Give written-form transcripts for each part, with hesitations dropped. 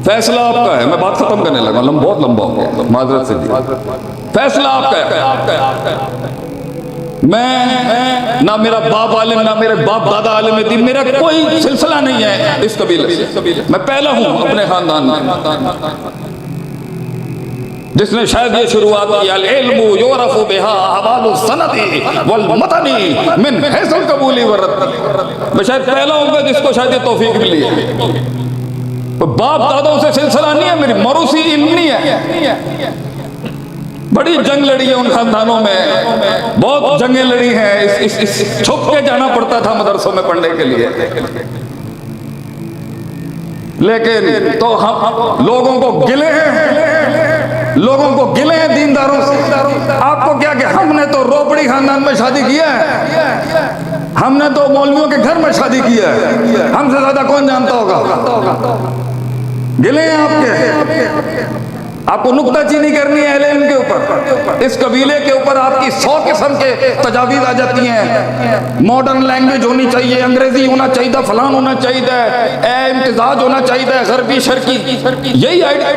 फैसला आपका है। मैं बात खत्म करने लगा, बहुत लंबा हो गया, माजरत से जी। फैसला आपका है। मैं ना मेरा बाप आलिम, ना मेरे बाप दादा आलिम दीन, मेरा कोई सिलसिला नहीं है इस कबीले से। मैं पहला हूं अपने खानदान में जिसने शायद ये शुरुआत की, अल इल्मु युरफु बिहा अहवालु सनदी वल मतनी मिन हैसल कबूली व रद्दी। मैं शायद पहला हूं जिसको शायद ये तौफीक मिली है। तो बाप दादों से सिलसिला नहीं है, मेरी मरूसी इल्म नहीं है। बड़ी जंग लड़ी है उन खानदानों में, बहुत जंगें लड़ी हैं। इस छुप के जाना पड़ता था मदरसों में पढ़ने के लिए। लेकिन तो हम लोगों को गिले हैं, लोगों को गिले हैं दीनदारों से। आपको क्या कि हमने तो रोपड़ी खानदान में शादी किया है, हमने तो मौलवियों के घर में शादी किया है, हमसे ज्यादा कौन जानता होगा। गिले हैं आपके। आपको नुक्ताचीनी करनी है इल्म के ऊपर, इस कबीले के ऊपर आपकी 100 किस्म के तजावीज़ आ जाती हैं। मॉडर्न लैंग्वेज होनी चाहिए, अंग्रेजी होना चाहिए, फलान होना चाहिए, इम्तिजाज होना चाहिए, गरबी शर्की, यही आइडिया।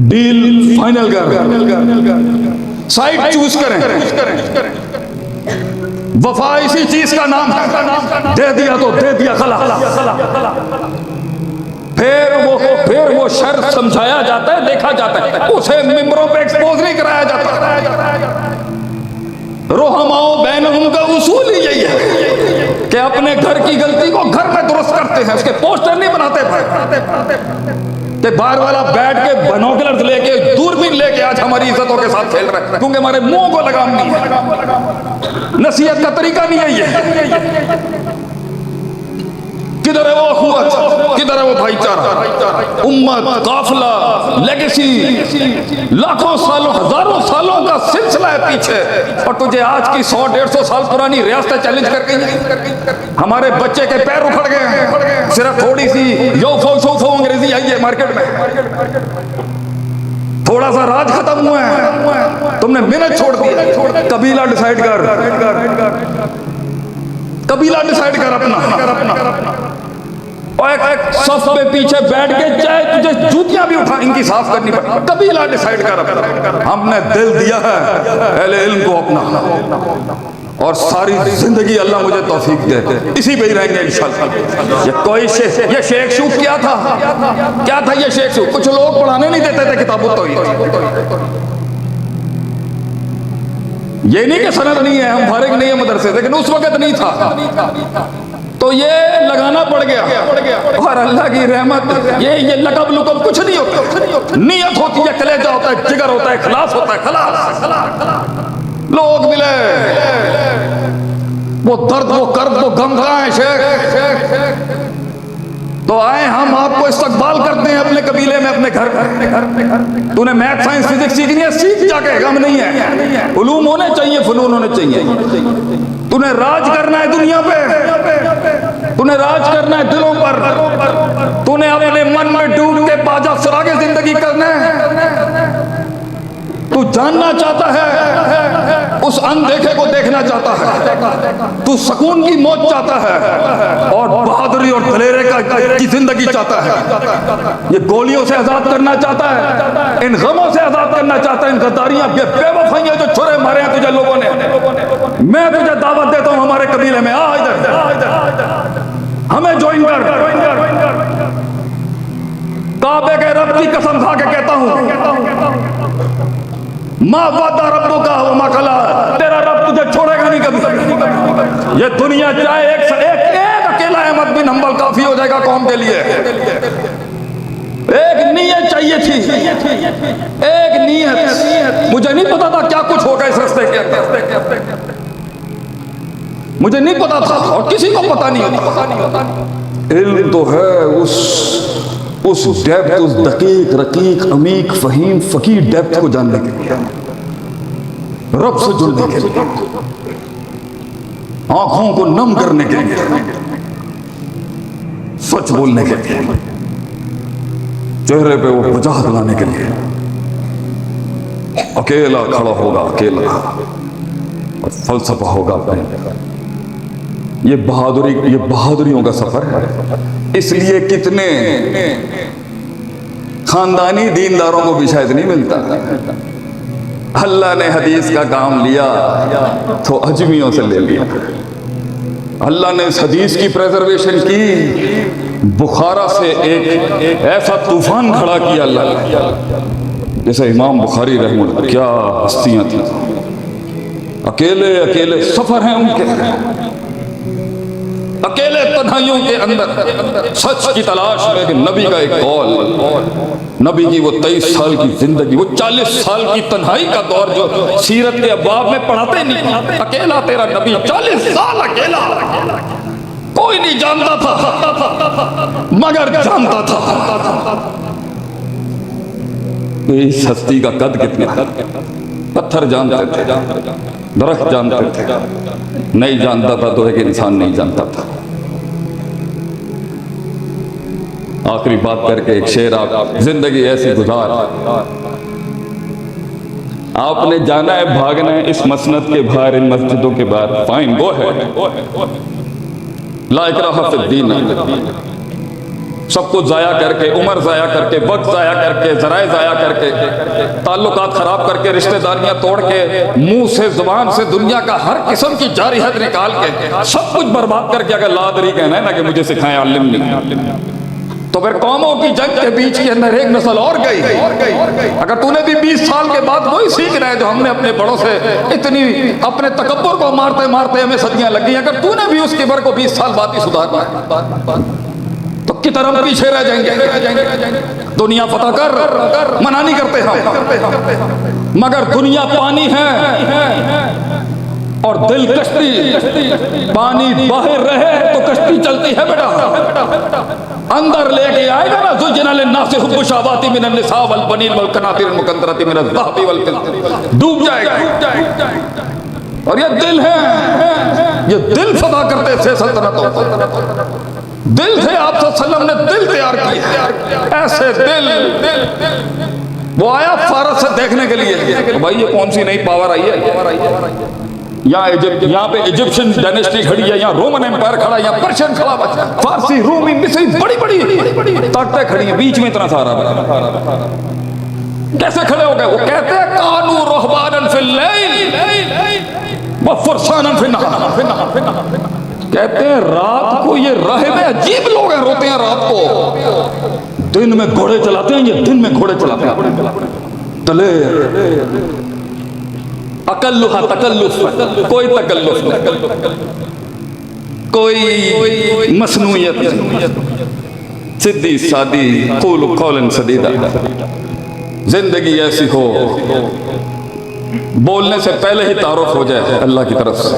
डील फाइनल कर, साइड चूज करें। वफा इसी चीज का नाम है, दे दिया तो दे दिया, खला। फिर वो शर्त समझाया जाता है, देखा जाता है, उसे मिंबरों पे एक्सपोज नहीं कराया जाता। रोहमाओ बैनहुम का उसूल ही यही है कि अपने घर की गलती को घर में दुरुस्त करते हैं, उसके पोस्टर नहीं बनाते भाई। बाहर वाला बैठ के बाइनोकुलर्स लेके, दूरबीन लेके आज हमारी इज्जतों के साथ खेल रहे हैं, क्योंकि हमारे मुंह को लगाम नहीं है। नसीहत का तरीका नहीं है ये। किधर है वो अखुवत, किधर है वो भाईचारा, उम्मत, काफिला, लेगेसी, लाखों सालों, हजारों सालों का सिलसिला है पीछे, और तुझे आज की 100-150 साल पुरानी रियासतें चैलेंज कर गई। हमारे बच्चे के पैर उखड़ गए हैं, सिर्फ थोड़ी सी योफो अंग्रेजी आई है मार्केट में, थोड़ा सा राज खत्म हुआ है, तुमने मिनट छोड़ दी। कबीला डिसाइड कर, कबीला डिसाइड कर अपना। और एक सफ पे पीछे बैठ के चाहे तुझे जूतियां भी उठा इनकी साफ करनी पड़े, कबीला डिसाइड कर अपना। हमने दिल दिया है अहले इल्म को अपना, और सारी जिंदगी अल्लाह मुझे तौफीक दे, इसी पे ही रहेंगे इंशाल्लाह। ये शेख शूख क्या था ये शेख शूख? कुछ लोग पढ़ाने नहीं देते थे किताबों तो ये नहीं कि सनद नहीं है, हम फारिग नहीं है मदरसे, लेकिन उस वक्त नहीं था, तो ये लगाना पड़ गया। और अल्लाह की रहमत, ये लकब लुकब कुछ नहीं होता, नियत होती है, कलेजा होता है, जिगर होता है, खलास होता है, खलास। लोग मिले, वो दर्द, वो कर्ब, वो गम कहाँ है शेख? तो आए हम आपको इस्तकबाल करते हैं अपने कबीले में, अपने घर। तूने मैथ साइंस फिजिक्स सीखनी है, सीख जाके, गम नहीं है। उलूम होने चाहिए, फनून होने चाहिए। तूने राज करना है दुनिया पे, तूने राज करना है दिलों पर, तूने अपने मन में डूब के बाजा सुरागे जिंदगी करना है। तू जानना चाहता है, उस अनदेखे को देखना चाहता है, तू सुकून की मौत चाहता है, और बहादुरी और दलेरे की जिंदगी चाहता है। ये गोलियों से आजाद करना चाहता है, इन गमों से आजाद करना चाहता है, इन गद्दारियां, ये बेवफाइयां जो छुरे मारे हैं तुझे लोगों ने। मैं तुझे दावत देता हूं हमारे कबीले में, आ इधर, हमें ज्वाइन कर। काबे के रब की कसम खा के कहता हूं, माँ वादा रब्बो का हो मकला, तेरा रब तुझे छोड़ेगा नहीं कभी। ये दुनिया चाहे एक अकेला अहमद बिन हंबल काफी हो जाएगा कौम के लिए। एक नीयत चाहिए थी, एक नीयत। मुझे नहीं पता था क्या कुछ होगा इस रास्ते के अंदर, मुझे नहीं पता था, और किसी को पता नहीं होता। इल्म तो है उस डेप्थ, उस दकीक, रकीक, अमीक, फहीम, फकीर डेप्थ को जानने के लिए, रब से जुड़ने के लिए, आंखों को नम करने के लिए, सच बोलने के लिए, चेहरे पे वो वजाहत लाने के लिए। अकेला खड़ा होगा, अकेला, और फलसफा होगा अपने। ये बहादुरियों का सफर है। इसलिए कितने खानदानी दीनदारों को भी शायद नहीं मिलता। अल्लाह ने हदीस का काम लिया तो अजमियों से ले लिया। अल्लाह ने इस हदीस की प्रिजर्वेशन की। बुखारा से एक ऐसा तूफान खड़ा किया अल्लाह ने, जैसे इमाम बुखारी रहमतुल्लाह, क्या हस्तियां थी। अकेले अकेले सफर हैं उनके, अकेले तन्हाइयों के अंदर सच की तलाश में कि नबी का एक कौल, नबी की वो 23 साल की जिंदगी, वो 40 साल की तन्हाई का दौर जो सीरत के अब्वाब में पढ़ाते नहीं। अकेला तेरा नबी 40 साल अकेला, कोई नहीं जानता था मगर जानता था इस हस्ती का कद कितना। पत्थर जानते थे, दरख्त जानते थे, नहीं जानता था तो एक इंसान नहीं जानता था। आखिरी बात करके एक शेर, आप जिंदगी ऐसी गुजार, आपने जाना है भागना है इस मसनद के बाहर, इन मस्जिदों के बाहर, फाइन गो है, ला इकराहा फिद्दीन। सब कुछ जाया करके, उम्र जाया करके, वक्त जाया करके, जराए जाया करके, ताल्लुकात खराब करके, रिश्तेदारियां तोड़ के, मुंह से जुबान से दुनिया का हर किस्म की जारिहत निकाल के सब कुछ बर्बाद करके अगर लादरी कहना है ना कि मुझे सिखाएं आलिम नहीं, तो फिर कौमों की जंग के बीच के अंदर एक नस्ल और गई। अगर तूने भी 20 साल के बाद वही सीख रहे जो हमने अपने बड़ों से इतनी अपने तकब्बुर को मारते मारते हमें सदियां लग गई, अगर तूने भी उस किबर को 20 साल बाद ही सुधारना है तो की तरफ पीछे रह जाएंगे। दुनिया फतह कर, मना नहीं करते हम, मगर दुनिया पानी है और दिल कश्ती। पानी बाहर रहे तो कश्ती चलती है बेटा, अंदर लेके आएगा ना जुज्जना लिन्नास हुब्बु शहावाति मिनन निसा वल बनीन वल कनातिर मुकंदरति मिनज़ ज़हबि वल फिद्दति, डूब जाएगा। और ये दिल है, ये दिल फदा करते थे सल्तनतों, दिल से आप सल्लम ने दिल तैयार किया, ऐसे दिल। वो आया फारस से देखने के लिए, तो भाई ये कौन सी नई पावर आई है। यहाँ पे इजिप्शियन डायनेस्टी खड़ी है, यहाँ रोमन एम्पायर खड़ा है, यहाँ पर्शियन खड़ा है, फारसी, रूमी, मिस्री, बड़ी बड़ी ताकतें खड़ी हैं, बीच में इतना सारा कैसे खड़े हो गए। वो कहते हैं कानू रुहबानन फिल लैल व फरसानन फिन नहार। कहते हैं रात को ये राहिब अजीब लोग हैं, रोते हैं रात को, दिन में घोड़े चलाते हैं, ये दिन में घोड़े चलाते हैं। तले अकल्लुहा तकल्लुफ, कोई तकल्लुफ नहीं, कोई मसनूयत नहीं, सीधी सादी कौलन सदीदा। जिंदगी ऐसी हो बोलने से पहले ही तारुफ हो जाए अल्लाह की तरफ से।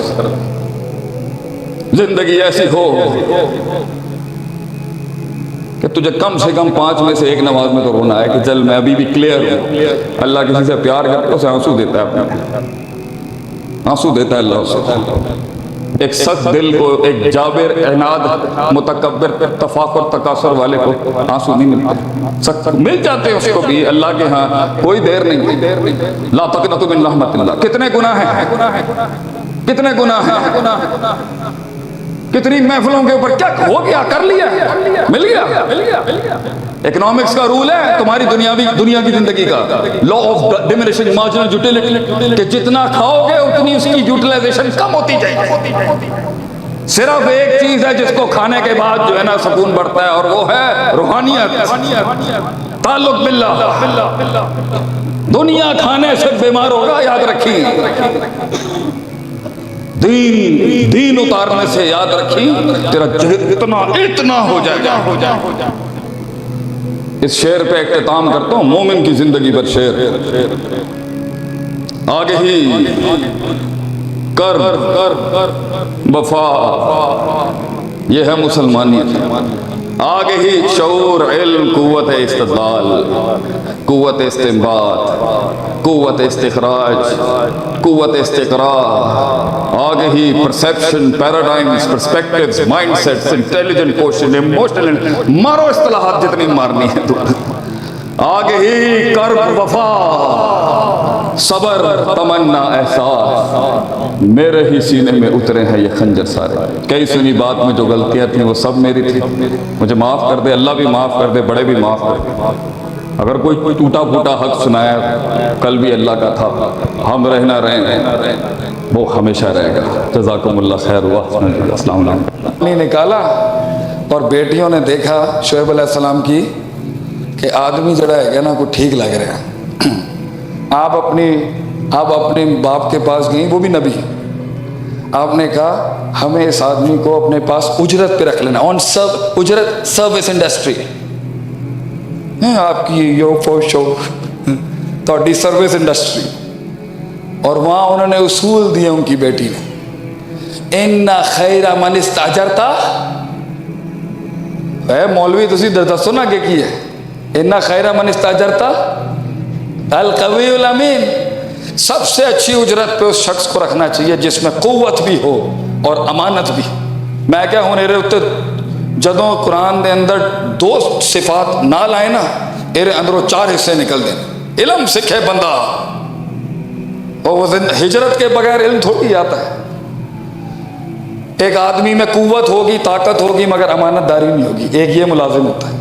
जिंदगी ऐसी हो कि तुझे कम से कम 5 में से 1 नमाज में तो रोना है कि चल मैं अभी भी क्लियर हूँ। अल्लाह किसी से प्यार करता है उसे आंसू देता है, अपने आंसू देता है अल्लाह उसे। एक सख्त दिल को, एक जाबिर इनाद मुतकब्बिर तफाकुर तकासुर वाले को आंसू नहीं मिलते, सख्त मिल जाते हैं उसको भी अल्लाह के यहाँ, कोई देर नहीं। ला तक़नतु मिन रहमतिल्लाह। कितने गुनाह हैं, कितने गुनाह हैं, कितनी महफिलों के ऊपर क्या हो गया, कर लिया, मिल गया। इकोनॉमिक्स का रूल है तुम्हारी दुनिया की जिंदगी का, law of diminishing marginal utility, कि जितना खाओगे उतनी उसकी यूटिलाइजेशन कम होती जाएगी। सिर्फ एक चीज है जिसको खाने के बाद जो है ना सुकून बढ़ता है, और वो है रूहानियत, ताल्लुक बिल्लाह। दुनिया खाने से बीमार होगा, याद रखिए। दीन उतारने से याद रखी तेरा इतना हो जाएगा। इस शेर पे इख्तिताम करता हूं, मोमिन की जिंदगी पर शेर। आगे ही कर वफा, ये है मुसलमानियत। आगे ही शऊर, इल्म, कुव्वत इस्तिदलाल, कुव्वत इस्तिंबात, कुव्वत इस्तिखराज, कुव्वत इस्तिकरा। आगे ही perception, paradigms, perspectives, mindsets, intelligent question, emotional, मारो इस्तिलाहात जितनी मारनी है। आगे ही कर्ब वफा, सबर, तमन्ना, एहसास, मेरे ही सीने में उतरे हैं ये खंजर सारे। कई सुनी बात में जो गलतियां थी वो सब मेरी थी, मुझे माफ़ कर दे अल्लाह, भी माफ़ कर दे, बड़े भी माफ़ कर दे। अगर कोई टूटा फूटा हक सुनाया, कल भी अल्लाह का था, हम रहना रहें, वो हमेशा रहेगा। जज़ाकुमुल्लाह खैर हुआ। अस्सलाम वालेकुम। निकाला और बेटियों ने देखा शोएब अलैहिस्सलाम की कि आदमी जड़ा है ना को ठीक लग रहा है। आप अपने बाप के पास गई, वो भी नबी। आपने कहा हमें इस आदमी को अपने पास उजरत पे रख लेना, ऑन उजरत, सर्विस इंडस्ट्री आपकी यो फो शो तो सर्विस इंडस्ट्री। और वहाँ उन्होंने उसूल दिए उनकी बेटी ने, इन्ना खैरा मन इस्ताजरता है मौलवी तुसी दसो ना कि की है, इन्ना खैरा मन इस्ताजरता अल कवीउल अमीन। सबसे अच्छी उजरत पे उस शख्स को रखना चाहिए जिसमें कुव्वत भी हो और अमानत भी। मैं क्या हूँ मेरे उत्ते जदों कुरान के अंदर दो सिफात ना लाए ना, मेरे अंदरों चार हिस्से निकल दें। इल्म सीखे बंदा, और हिजरत के बगैर इल्म थोड़ी आता है। एक आदमी में कुव्वत होगी, ताकत होगी, मगर अमानतदारी नहीं होगी, एक ये मुलाजिम होता है।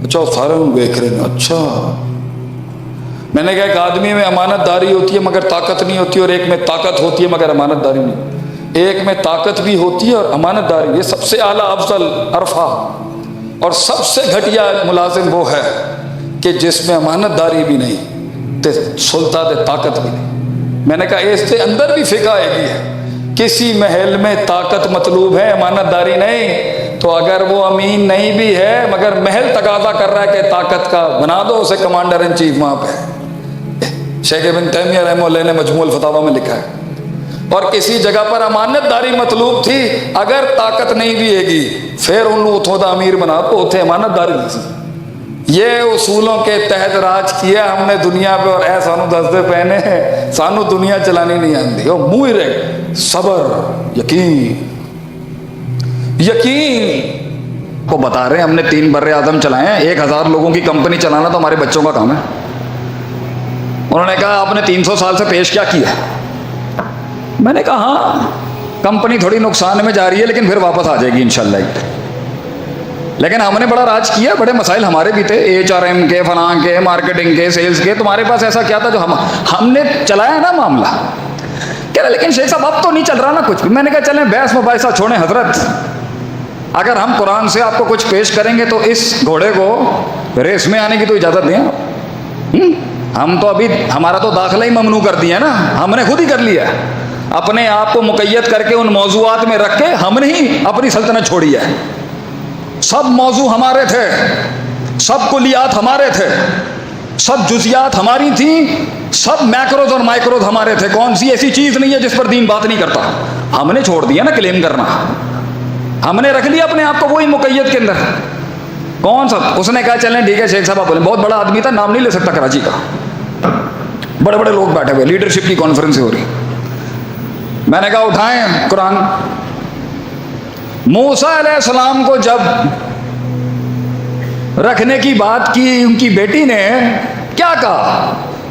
अच्छा सारे देख रहे हैं, अच्छा मैंने कहा एक आदमी में अमानतदारी होती है मगर ताकत नहीं होती, और एक में ताकत होती है मगर अमानतदारी नहीं। एक में ताकत भी होती है और अमानतदारी, ये सबसे आला अफजल अरफा। और सबसे घटिया मुलाजिम वो है कि जिसमें अमानतदारी भी नहीं ते सुल्ता दे ताकत भी नहीं। मैंने कहा इससे अंदर भी फिका आएगी है, किसी महल में ताकत मतलूब है, अमानतदारी नहीं, तो अगर वो अमीन नहीं भी है मगर महल तकाजा कर रहा है कि ताकत का, बना दो उसे कमांडर इन चीफ। वहाँ पे शेख इब्न तैमिया रहमतुल्लाह ने मजमूल फतावा में लिखा है। और किसी जगह पर अमानतदारी मतलूब थी, अगर ताकत नहीं भी हैगी फिर उन्होंने उथों का अमीर बना तो उथे अमानतदारी नहीं सी। ये उसूलों के तहत राज किया हमने दुनिया पे, और ऐ सानू दसदे पैने सानू दुनिया चलानी नहीं आती। वो मुँह ही रहे सबर, यकीन। यकीन को बता रहे हैं, हमने 3 बर्रे आज़म चलाए हैं, 1000 लोगों की कंपनी चलाना तो हमारे बच्चों का काम है। उन्होंने कहा आपने 300 साल से पेश क्या किया? मैंने कहा हाँ कंपनी थोड़ी नुकसान में जा रही है लेकिन फिर वापस आ जाएगी इंशाल्लाह। लेकिन हमने बड़ा राज किया, बड़े मसाइल हमारे भी थे, HRM के, फलां के, मार्केटिंग के, सेल्स के। तुम्हारे पास ऐसा क्या था जो हमने चलाया ना मामला? कह रहे लेकिन शेख साहब अब तो नहीं चल रहा ना कुछ भी। मैंने कहा चलें बहस मुबाहिसा छोड़ें हजरत, अगर हम कुरान से आपको कुछ पेश करेंगे तो इस घोड़े को रेस में आने की तो इजाज़त दें। हम तो अभी हमारा तो दाखिला ही ममनू कर दिया ना, हमने खुद ही कर लिया, अपने आप को मुक़य्यद करके उन मौजूआत में रख के हमने ही अपनी सल्तनत छोड़ी है। सब मौजू हमारे थे, सब कुलियात हमारे थे, सब जुजियात हमारी थी, सब मैक्रोज और माइक्रोज हमारे थे। कौन सी ऐसी चीज़ नहीं है जिस पर दीन बात नहीं करता। हमने छोड़ दिया ना क्लेम करना, हमने रख लिया अपने आप को वही मुक़य्यद के अंदर। कौन सा? उसने कहा चलें ठीक है शेख साहब आप बोले, बहुत बड़ा आदमी था, नाम नहीं ले सकता कराची का, बड़े बड़े लोग बैठे हुए, लीडरशिप की कॉन्फ्रेंस हो रही। मैंने कहा उठाएं कुरान। मूसा अलैहिस्सलाम को जब रखने की बात की, उनकी बेटी ने क्या कहा?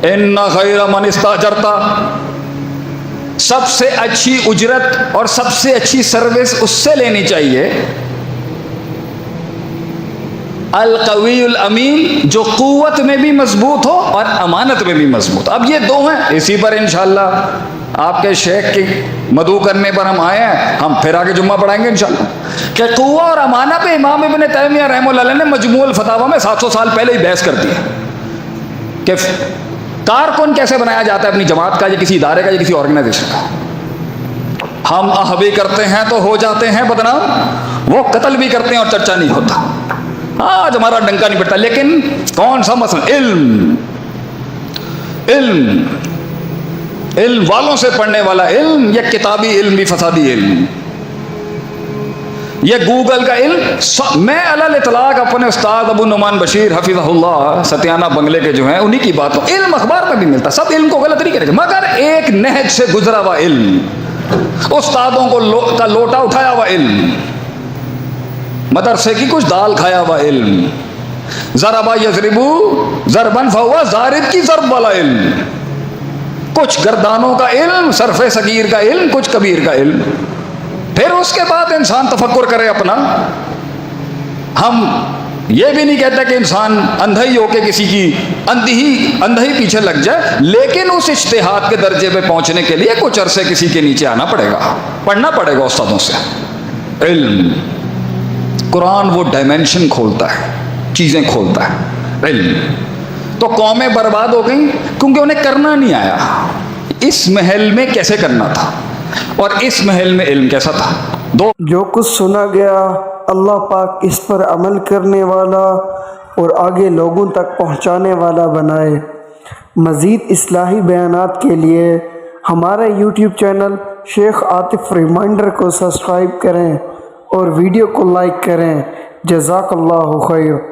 इन्ना खैरा मन इस्ताजरता, सबसे अच्छी उजरत और सबसे अच्छी सर्विस उससे लेनी चाहिए अल कवीउल अमीन, जो कुव्वत में भी मजबूत हो और अमानत में भी मजबूत। अब ये दो हैं, इसी पर इंशाल्लाह आपके शेख की मदू करने पर हम आए हैं, हम फिर आगे जुम्मा पढ़ाएंगे इंशाल्लाह कि कुव्वा और अमाना पे इमाम इब्न तैमिया रहमतुल्लाह ने मजमूल फतावा में 700 साल पहले ही बहस कर दिया कि कारकुन कैसे बनाया जाता है अपनी जमात का या किसी इदारे का या किसी ऑर्गेनाइजेशन का। हम अहबी करते हैं तो हो जाते हैं बदनाम, वो कत्ल भी करते हैं और चर्चा नहीं होता। आज हमारा डंका नहीं पड़ता, लेकिन कौन सा मसला? इल्म, इल्म, इल्म वालों से पढ़ने वाला इल्म, यह किताबी इल्म भी फसादी इल्म, यह गूगल का इल्म। मैं अलल इतलाक अपने उस्ताद अबू नुमान बशीर हफिज़हुल्लाह सतियाना बंगले के जो हैं उन्हीं की बात हो, इल्म अखबार में भी मिलता, सब इल्म को गलत नहीं करेगा, मगर एक नहज से गुजरा हुआ इल्म, उस्तादों को का लोटा उठाया हुआ इल्म, मदरसे की कुछ दाल खाया हुआ इल्म, ज़रबा यज़रिबू ज़रबन फहुवा ज़ारिब की ज़रब वाला इल्म, कुछ गर्दानों का इल्म, सरफे सगीर का इल्म, कुछ कबीर का इल्म। फिर उसके बाद इंसान तफक्कुर करे अपना। हम ये भी नहीं कहते कि इंसान अंधा ही होके किसी की अंधा ही पीछे लग जाए, लेकिन उस इज्तिहाद के दर्जे पे पहुंचने के लिए कुछ अरसे किसी के नीचे आना पड़ेगा, पढ़ना पड़ेगा उस्तादों से इल्म। कुरान वो डायमेंशन खोलता है, चीज़ें खोलता है इल्म। तो कौमें बर्बाद हो गई क्योंकि उन्हें करना नहीं आया। इस महल में कैसे करना था और इस महल में इल्म कैसा था। जो कुछ सुना गया अल्लाह पाक इस पर अमल करने वाला और आगे लोगों तक पहुंचाने वाला बनाए। मज़ीद इस्लाही बयानात के लिए हमारे YouTube channel Sheikh Atif reminder को सब्सक्राइब करें और वीडियो को लाइक करें। जज़ाकल्लाहु खैर।